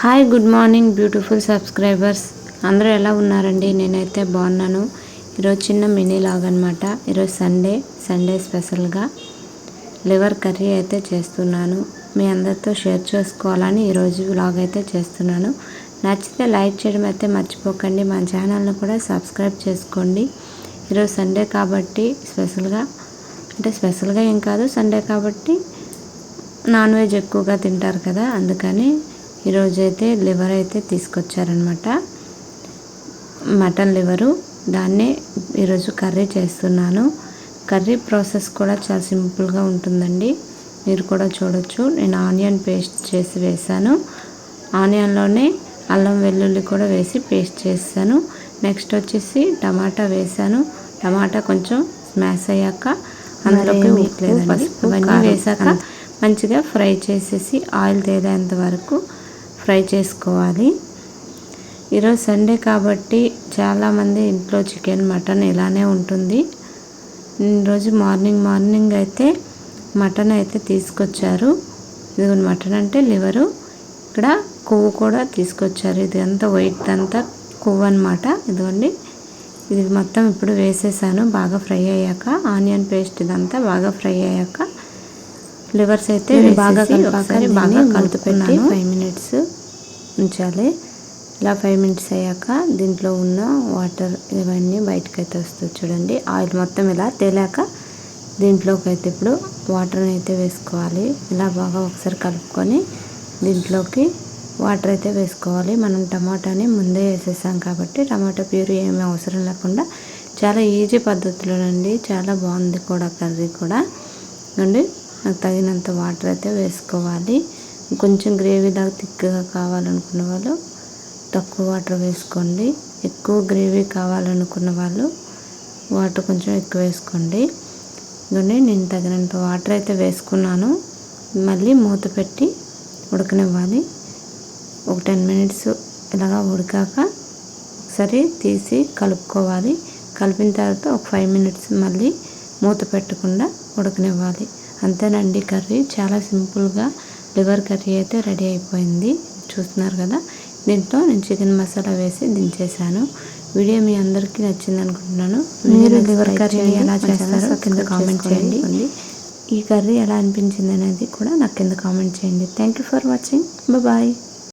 Hi good morning beautiful subscribers, అందరూ ఎలా ఉన్నారండి? నేనైతే బాగున్నాను. ఈరోజు చిన్న మినీ లాగ్ అనమాట. ఈరోజు సండే స్పెషల్గా లివర్ కర్రీ అయితే చేస్తున్నాను. మీ అందరితో షేర్ చేసుకోవాలని ఈరోజు లాగ్ అయితే చేస్తున్నాను. నచ్చితే లైక్ చేయడం అయితే మర్చిపోకండి. మన ఛానల్ని కూడా సబ్స్క్రైబ్ చేసుకోండి. ఈరోజు సండే కాబట్టి స్పెషల్గా ఏం కాదు, సండే కాబట్టి నాన్ వెజ్ ఎక్కువగా తింటారు కదా, అందుకని ఈరోజైతే లివర్ అయితే తీసుకొచ్చారనమాట, మటన్ లివరు. దాన్నే ఈరోజు కర్రీ చేస్తున్నాను. కర్రీ ప్రాసెస్ కూడా చాలా సింపుల్గా ఉంటుందండి, మీరు కూడా చూడొచ్చు. నేను ఆనియన్ పేస్ట్ చేసి వేసాను. ఆనియన్లోనే అల్లం వెల్లుల్లి కూడా వేసి పేస్ట్ చేసాను. నెక్స్ట్ వచ్చేసి టమాటా వేసాను. టమాటా కొంచెం స్మాష్ అయ్యాక అందులోకి ఉప్పు, పసుపు అవన్నీ వేసాక మంచిగా ఫ్రై చేసేసి ఆయిల్ తేలేంత వరకు ఫ్రై చేసుకోవాలి. ఈరోజు సండే కాబట్టి చాలామంది ఇంట్లో చికెన్, మటన్ ఇలానే ఉంటుంది. ఈరోజు మార్నింగ్ అయితే మటన్ అయితే తీసుకొచ్చారు. ఇది మటన్ అంటే లివరు. ఇక్కడ కొవ్వు కూడా తీసుకొచ్చారు. ఇది అంతా వైట్ అంతా కొవ్వు అనమాట. ఇదిగోండి, ఇది మొత్తం ఇప్పుడు వేసేసాను. బాగా ఫ్రై అయ్యాక ఆనియన్ పేస్ట్ ఇదంతా బాగా ఫ్రై అయ్యాక లివర్స్ అయితే బాగా కలుపుకున్నాను. 5 మినిట్స్ ఉంచాలి. ఇలా 5 మినిట్స్ అయ్యాక దీంట్లో ఉన్న వాటర్ ఇవన్నీ బయటకైతే వస్తుంది చూడండి. ఆయిల్ మొత్తం ఇలా తేలాక దీంట్లోకి అయితే ఇప్పుడు వాటర్ని అయితే వేసుకోవాలి. ఇలా బాగా ఒకసారి కలుపుకొని దీంట్లోకి వాటర్ అయితే వేసుకోవాలి. మనం టమాటాని ముందే వేసేసాం కాబట్టి టమాటా ప్యూరీ ఏమీ అవసరం లేకుండా చాలా ఈజీ పద్ధతిలోనండి, చాలా బాగుంది కూడా కర్రీ కూడా అండి. నాకు తగినంత వాటర్ అయితే వేసుకోవాలి. కొంచెం గ్రేవీలాగా థిక్గా కావాలనుకున్న వాళ్ళు తక్కువ వాటర్ వేసుకోండి. ఎక్కువ గ్రేవీ కావాలనుకున్న వాళ్ళు వాటర్ కొంచెం ఎక్కువ వేసుకోండి. నేను తగినంత వాటర్ అయితే వేసుకున్నాను. మళ్ళీ మూత పెట్టి ఉడకనివ్వాలి. ఒక 10 మినిట్స్ ఇలాగా ఉడికాక ఒకసారి తీసి కలుపుకోవాలి. కలిపిన తర్వాత ఒక 5 మినిట్స్ మళ్ళీ మూత పెట్టకుండా ఉడకనివ్వాలి. అంతేనండి కర్రీ. చాలా సింపుల్గా లివర్ కర్రీ అయితే రెడీ అయిపోయింది. చూస్తున్నారు కదా, దీంట్లో నేను చికెన్ మసాలా వేసి దించేసాను. వీడియో మీ అందరికీ నచ్చింది అనుకుంటున్నాను. మీరు లివర్ కర్రీ ఎలా చేస్తారో కింద కామెంట్ చేయండి. ఈ కర్రీ ఎలా అనిపించింది అనేది కూడా నాకు కింద కామెంట్ చేయండి. Thank you for watching. Bye.